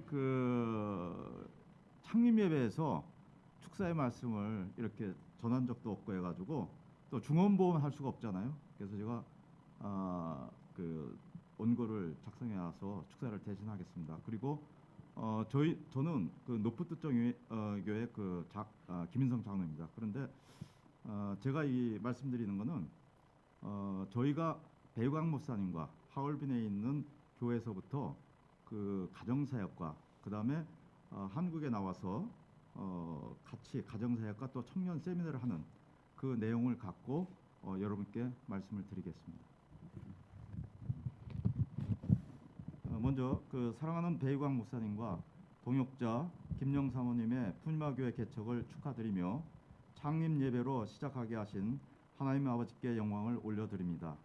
그 창립 예배에서 축사의 말씀을 이렇게 전한 적도 없고 해가지고 또 중원보험 할 수가 없잖아요. 그래서 제가 그 원고를 작성해 와서 축사를 대신하겠습니다. 그리고 저는 그 노프트정 교회 김인성 장로입니다. 그런데 제가 이 말씀드리는 거는 저희가 배광 목사님과 하얼빈에 있는 교회에서부터 그 가정사역과 그 다음에 한국에 나와서 같이 가정사역과 또 청년 세미나를 하는 그 내용을 갖고 여러분께 말씀을 드리겠습니다. 먼저 그 사랑하는 배광 목사님과 동역자 김영 사모님의 푸니마교회 개척을 축하드리며 창립 예배로 시작하게 하신 하나님 아버지께 영광을 올려드립니다.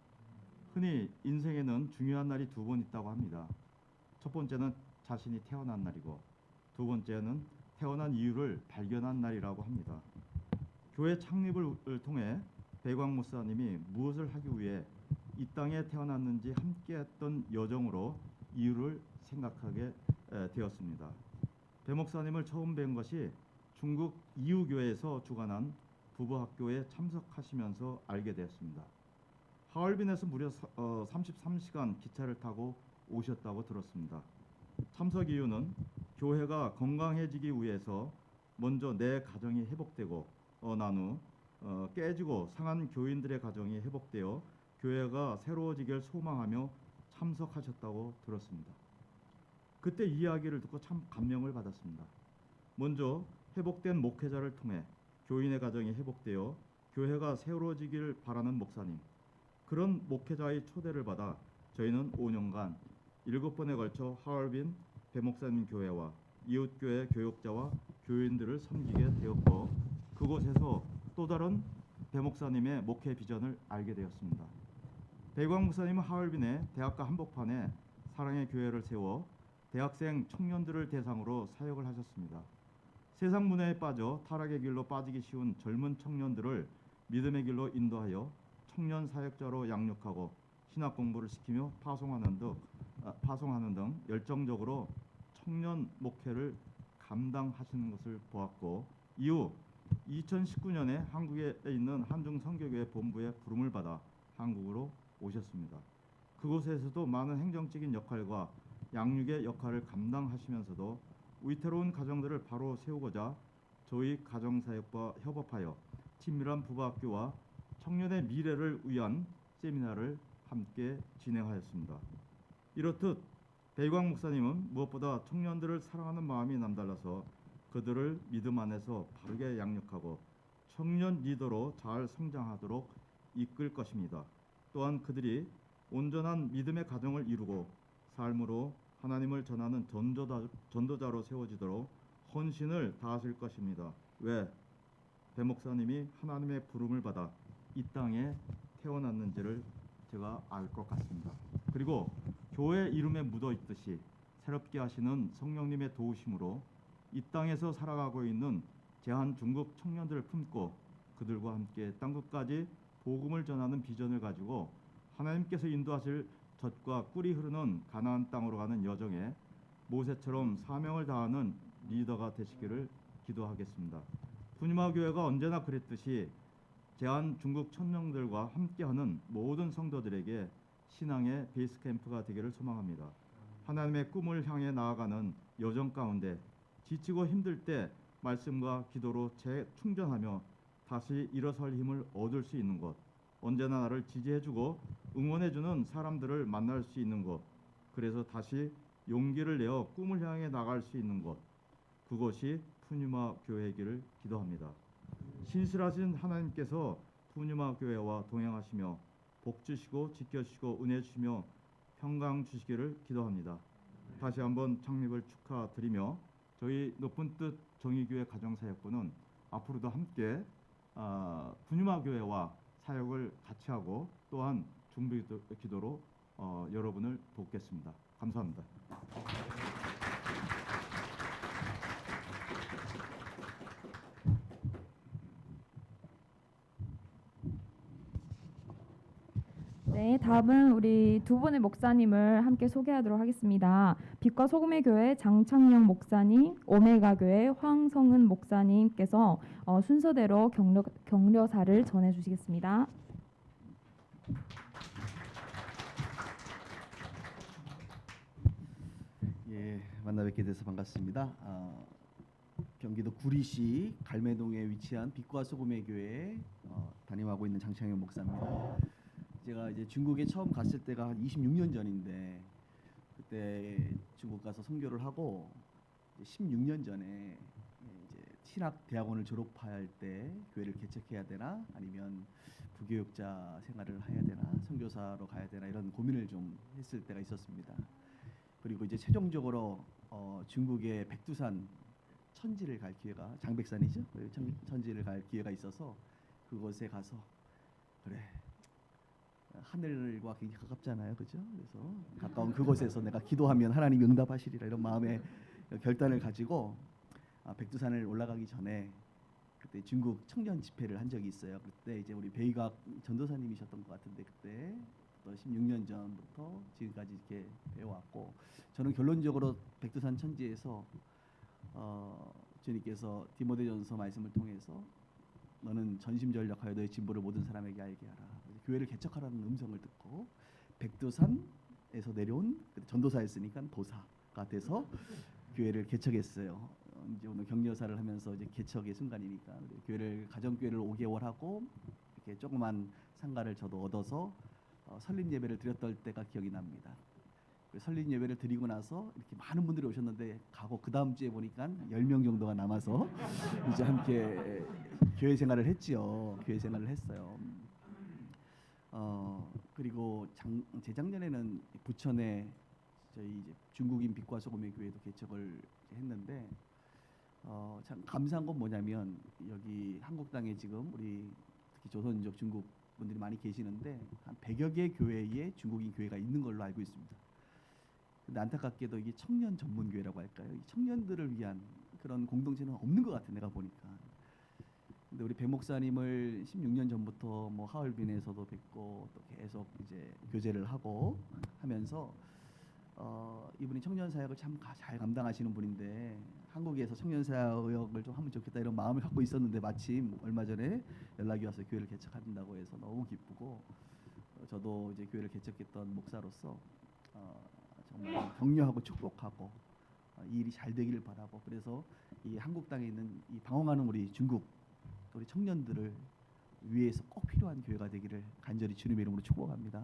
흔히 인생에는 중요한 날이 두 번 있다고 합니다. 첫 번째는 자신이 태어난 날이고 두 번째는 태어난 이유를 발견한 날이라고 합니다. 교회 창립을 통해 배광 목사님이 무엇을 하기 위해 이 땅에 태어났는지 함께했던 여정으로 이유를 생각하게 되었습니다. 배 목사님을 처음 뵌 것이 중국 이우교회에서 주관한 부부학교에 참석하시면서 알게 되었습니다. 하얼빈에서 무려 33시간 기차를 타고 오셨다고 들었습니다. 참석 이유는 교회가 건강해지기 위해서 먼저 내 가정이 회복되고 난 후 깨지고 상한 교인들의 가정이 회복되어 교회가 새로워지길 소망하며 참석하셨다고 들었습니다. 그때 이야기를 듣고 참 감명을 받았습니다. 먼저 회복된 목회자를 통해 교인의 가정이 회복되어 교회가 새로워지길 바라는 목사님, 그런 목회자의 초대를 받아 저희는 5년간 7번에 걸쳐 하얼빈 배 목사님 교회와 이웃교회 교역자와 교인들을 섬기게 되었고 그곳에서 또 다른 배 목사님의 목회 비전을 알게 되었습니다. 배광 목사님은 하얼빈의 대학가 한복판에 사랑의 교회를 세워 대학생 청년들을 대상으로 사역을 하셨습니다. 세상 문화에 빠져 타락의 길로 빠지기 쉬운 젊은 청년들을 믿음의 길로 인도하여 청년 사역자로 양육하고 신학 공부를 시키며 파송하는 등 열정적으로 청년 목회를 감당하시는 것을 보았고 이후 2019년에 한국에 있는 한중 선교교회 본부의 부름을 받아 한국으로 오셨습니다. 그곳에서도 많은 행정적인 역할과 양육의 역할을 감당하시면서도 위태로운 가정들을 바로 세우고자 저희 가정사역과 협업하여 친밀한 부부학교와 청년의 미래를 위한 세미나를 함께 진행하였습니다. 이렇듯 배광 목사님은 무엇보다 청년들을 사랑하는 마음이 남달라서 그들을 믿음 안에서 바르게 양육하고 청년 리더로 잘 성장하도록 이끌 것입니다. 또한 그들이 온전한 믿음의 가정을 이루고 삶으로 하나님을 전하는 전도자로 세워지도록 헌신을 다하실 것입니다. 왜? 배 목사님이 하나님의 부름을 받아 이 땅에 태어났는지를 제가 알 것 같습니다. 그리고 교회 이름에 묻어 있듯이 새롭게 하시는 성령님의 도우심으로 이 땅에서 살아가고 있는 제한 중국 청년들을 품고 그들과 함께 땅끝까지 복음을 전하는 비전을 가지고 하나님께서 인도하실 젖과 꿀이 흐르는 가나안 땅으로 가는 여정에 모세처럼 사명을 다하는 리더가 되시기를 기도하겠습니다. 푸니마 교회가 언제나 그랬듯이 제한 중국 청년들과 함께하는 모든 성도들에게 신앙의 베이스 캠프가 되기를 소망합니다. 하나님의 꿈을 향해 나아가는 여정 가운데 지치고 힘들 때 말씀과 기도로 재충전하며 다시 일어설 힘을 얻을 수 있는 것, 언제나 나를 지지해주고 응원해주는 사람들을 만날 수 있는 것, 그래서 다시 용기를 내어 꿈을 향해 나갈 수 있는 것, 그것이 푸니마 교회이기를 기도합니다. 신실하신 하나님께서 푸니마 교회와 동행하시며 복 주시고 지켜주시고 은혜 주시며 평강 주시기를 기도합니다. 다시 한번 창립을 축하드리며 저희 높은 뜻 정의교회 가정사역부는 앞으로도 함께 푸니마 교회와 사역을 같이 하고 또한 중보 기도로 여러분을 돕겠습니다. 감사합니다. 네, 다음은 우리 두 분의 목사님을 함께 소개하도록 하겠습니다. 빛과 소금의 교회 장창영 목사님, 오메가 교회 황성은 목사님께서 순서대로 격려사를 전해주시겠습니다. 예, 만나 뵙게 돼서 반갑습니다. 경기도 구리시 갈매동에 위치한 빛과 소금의 교회에 담임하고 있는 장창현 목사입니다. 제가 이제 중국에 처음 갔을 때가 한 26년 전인데 그때 중국 가서 선교를 하고 이제 16년 전에 이제 신학 대학원을 졸업할 때 교회를 개척해야 되나 아니면 부교육자 생활을 해야 되나 선교사로 가야 되나 이런 고민을 좀 했을 때가 있었습니다. 그리고 이제 최종적으로 중국의 백두산 천지를 갈 기회가 장백산이죠. 천지를 갈 기회가 있어서 그곳에 가서 그래 하늘과 굉장히 가깝잖아요, 그죠? 그래서 가까운 그곳에서 내가 기도하면 하나님이 응답하시리라 이런 마음의 결단을 가지고 백두산을 올라가기 전에 그때 중국 청년 집회를 한 적이 있어요. 그때 이제 우리 베이각 전도사님이셨던 것 같은데 그때 또 16년 전부터 지금까지 이렇게 배워왔고 저는 결론적으로 백두산 천지에서 주님께서 디모데전서 말씀을 통해서 너는 전심전력하여 너의 진보를 모든 사람에게 알게 하라. 교회를 개척하라는 음성을 듣고 백두산에서 내려온 전도사였으니까 도사가 돼서 교회를 개척했어요. 이제 오늘 격려사를 하면서 이제 개척의 순간이니까 교회를 가정교회를 5개월 하고 이렇게 조그만 상가를 저도 얻어서 설립 예배를 드렸던 때가 기억이 납니다. 설립 예배를 드리고 나서 이렇게 많은 분들이 오셨는데 가고 그 다음 주에 보니까 10명 정도가 남아서 이제 함께 교회 생활을 했지요. 교회 생활을 했어요. 그리고 재작년에는 부천에 저희 이제 중국인 빛과 소금의 교회도 개척을 했는데 참 감사한 건 뭐냐면 여기 한국 땅에 지금 우리 특히 조선족 중국 분들이 많이 계시는데 한 100여 개 교회에 중국인 교회가 있는 걸로 알고 있습니다. 근데 안타깝게도 이게 청년 전문 교회라고 할까요? 이 청년들을 위한 그런 공동체는 없는 것 같아 내가 보니까. 근데 우리 배 목사님을 16년 전부터 뭐 하얼빈에서도 뵙고 또 계속 이제 교제를 하고 하면서 이분이 청년 사역을 참 잘 감당하시는 분인데 한국에서 청년 사역을 좀 하면 좋겠다 이런 마음을 갖고 있었는데 마침 얼마 전에 연락이 와서 교회를 개척한다고 해서 너무 기쁘고 저도 이제 교회를 개척했던 목사로서 정말 격려하고 축복하고 이 일이 잘 되기를 바라고 그래서 이 한국 땅에 있는 이 방황하는 우리 중국 우리 청년들을 위해서 꼭 필요한 교회가 되기를 간절히 주님의 이름으로 축복합니다.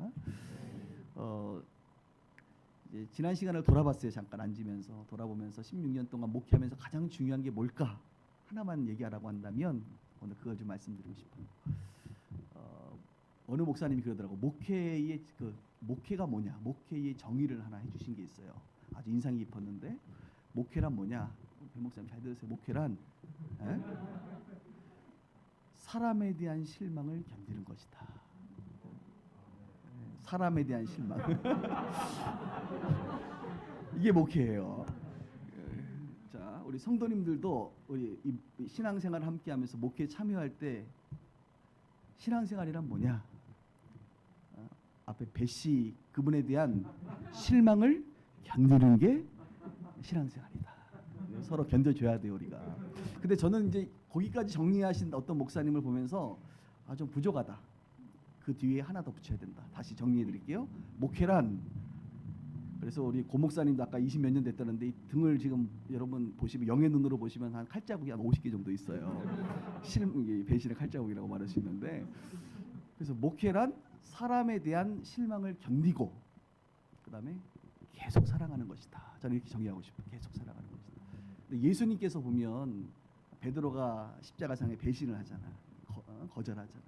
이제 지난 시간을 돌아봤어요. 잠깐 앉으면서 돌아보면서 16년 동안 목회하면서 가장 중요한 게 뭘까 하나만 얘기하라고 한다면 오늘 그걸 좀 말씀드리고 싶어요. 어느 목사님이 그러더라고. 목회가 뭐냐? 목회의 정의를 하나 해주신 게 있어요. 아주 인상이 깊었는데 목회란 뭐냐? 배 목사님 잘 들으세요. 목회란 사람에 대한 실망을 견디는 것이다. 사람에 대한 실망. 이게 목회예요. 자, 우리 성도님들도 우리 이 신앙생활을 함께하면서 목회에 참여할 때 신앙생활이란 뭐냐? 앞에 배씨 그분에 대한 실망을 견디는 게 신앙생활이다. 서로 견뎌줘야 돼요 우리가. 근데 저는 이제 거기까지 정리하신 어떤 목사님을 보면서 좀 부족하다. 그 뒤에 하나 더 붙여야 된다. 다시 정리해드릴게요. 목회란 그래서 우리 고 목사님도 아까 20몇 년 됐다는데 이 등을 지금 여러분 보시면 영의 눈으로 보시면 한 칼자국이 한 50개 정도 있어요. 배신의 칼자국이라고 말할 수 있는데 그래서 목회란 사람에 대한 실망을 견디고 그다음에 계속 사랑하는 것이다. 저는 이렇게 정의하고 싶어요. 계속 사랑하는 것이다. 근데 예수님께서 보면 베드로가 십자가상에 배신을 하잖아. 거절하잖아.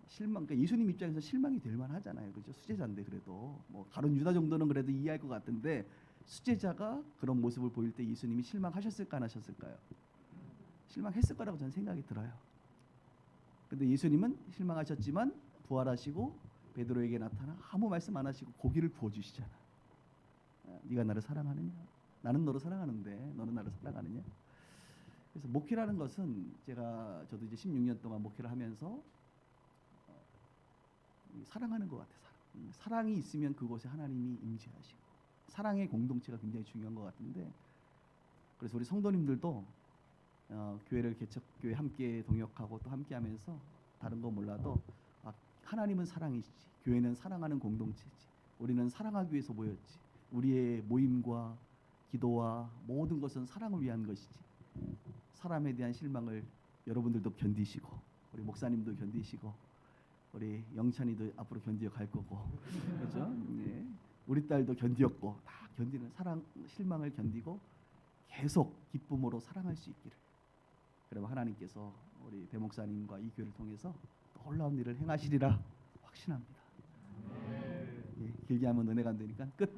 실망. 그러니까 예수님 입장에서 실망이 될 만하잖아요. 그죠? 수제자인데 그래도 뭐 가룟 유다 정도는 그래도 이해할 것 같은데 수제자가 그런 모습을 보일 때 예수님이 실망하셨을까 안 하셨을까요? 실망했을 거라고 저는 생각이 들어요. 근데 예수님은 실망하셨지만 부활하시고 베드로에게 나타나 아무 말씀 안 하시고 고기를 구워 주시잖아. 네가 나를 사랑하느냐? 나는 너를 사랑하는데 너는 나를 사랑하느냐? 그래서 목회라는 것은 저도 이제 16년 동안 목회를 하면서 이 사랑하는 것 같아요. 사랑이 있으면 그곳에 하나님이 임재하시고 사랑의 공동체가 굉장히 중요한 것 같은데 그래서 우리 성도님들도 교회를 개척교회 함께 동역하고 또 함께하면서 다른 거 몰라도 하나님은 사랑이시지 교회는 사랑하는 공동체지 우리는 사랑하기 위해서 모였지 우리의 모임과 기도와 모든 것은 사랑을 위한 것이지 사람에 대한 실망을 여러분들도 견디시고 우리 목사님도 견디시고 우리 영찬이도 앞으로 견디어 갈 거고 그렇죠? 예. 우리 딸도 견디었고 다 견디는 사랑 실망을 견디고 계속 기쁨으로 사랑할 수 있기를 그러면 하나님께서 우리 배 목사님과 이 교회를 통해서 놀라운 일을 행하시리라 확신합니다. 예, 길게 하면 은혜가 안 되니까 끝.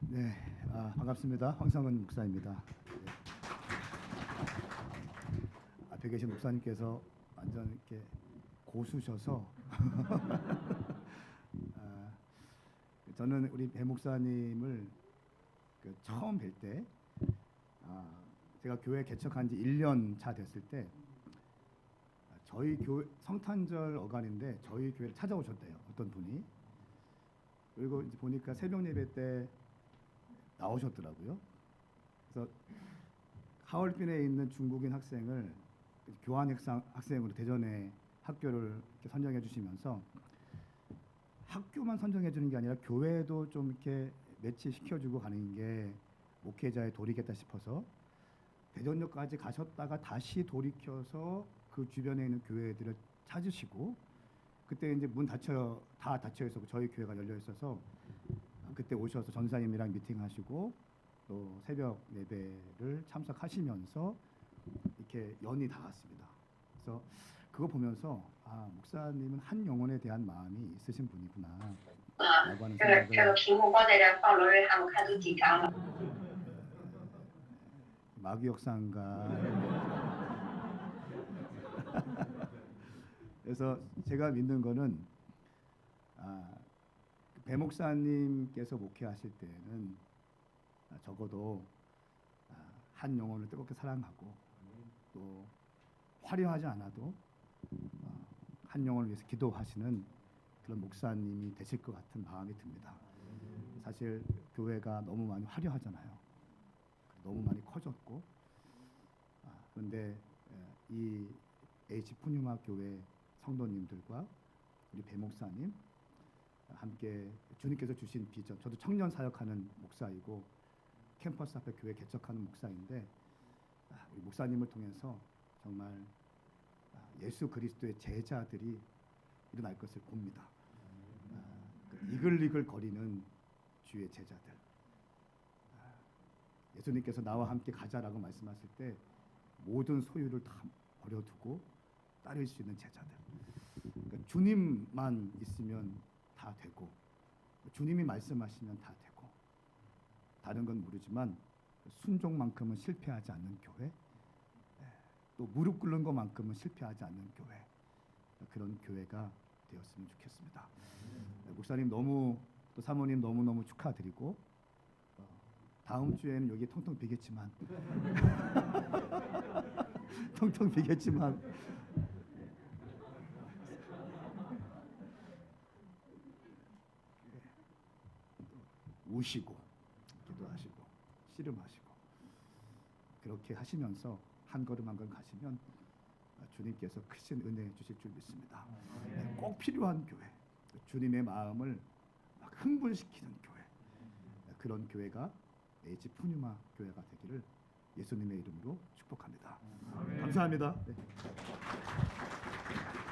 네, 반갑습니다. 황상은 목사입니다. 앞에 계신 목사님께서 완전 이렇게 고수셔서 저는 우리 배 목사님을 처음 뵐 때 제가 교회 개척한 지 1년 차 됐을 때 저희 교회 성탄절 어간인데 저희 교회를 찾아오셨대요. 어떤 분이. 그리고 이제 보니까 새벽 예배 때 나오셨더라고요. 그래서 하얼빈에 있는 중국인 학생을 교환 학생으로 대전에 학교를 이렇게 선정해 주시면서 학교만 선정해 주는 게 아니라 교회도 좀 이렇게 매치시켜 주고 가는 게 목회자의 도리겠다 싶어서 대전역까지 가셨다가 다시 돌이켜서 그 주변에 있는 교회들을 찾으시고 그때 이제 문 다 닫혀 있었고 저희 교회가 열려 있어서 그때 오셔서 전사님이랑 미팅하시고 또 새벽 예배를 참석하시면서 이렇게 연이 닿았습니다. 그래서 그거 보면서 목사님은 한 영혼에 대한 마음이 있으신 분이구나 라고 하는 这个 생각을 题目放在这儿放罗瑞他们看都紧张了。 마귀역사인가 그래서 제가 믿는 거는 배 목사님께서 목회하실 때는 적어도 한 영혼을 뜨겁게 사랑하고 또 화려하지 않아도 한 영혼을 위해서 기도하시는 그런 목사님이 되실 것 같은 마음이 듭니다. 사실 교회가 너무 많이 화려하잖아요. 너무 많이 커졌고 그런데 이 H 푸뉴마 교회 성도님들과 우리 배 목사님 함께 주님께서 주신 비전 저도 청년 사역하는 목사이고 캠퍼스 앞에 교회 개척하는 목사인데 우리 목사님을 통해서 정말 예수 그리스도의 제자들이 일어날 것을 봅니다. 이글이글 거리는 주의 제자들 예수님께서 나와 함께 가자라고 말씀하실 때 모든 소유를 다 버려두고 따를 수 있는 제자들 그러니까 주님만 있으면 다 되고 주님이 말씀하시면 다 되고 다른 건 모르지만 순종만큼은 실패하지 않는 교회 또 무릎 꿇는 것만큼은 실패하지 않는 교회 그런 교회가 되었으면 좋겠습니다. 목사님 너무 또 사모님 너무너무 축하드리고 다음 주에는 여기 텅텅 비겠지만 텅텅 비겠지만 우시고 기도하시고 씨름하시고 그렇게 하시면서 한 걸음 한 걸음 가시면 주님께서 크신 은혜 주실 줄 믿습니다. 꼭 필요한 교회 주님의 마음을 막 흥분시키는 교회 그런 교회가 H 푸뉴마 교회가 되기를 예수님의 이름으로 축복합니다. 감사합니다. 네.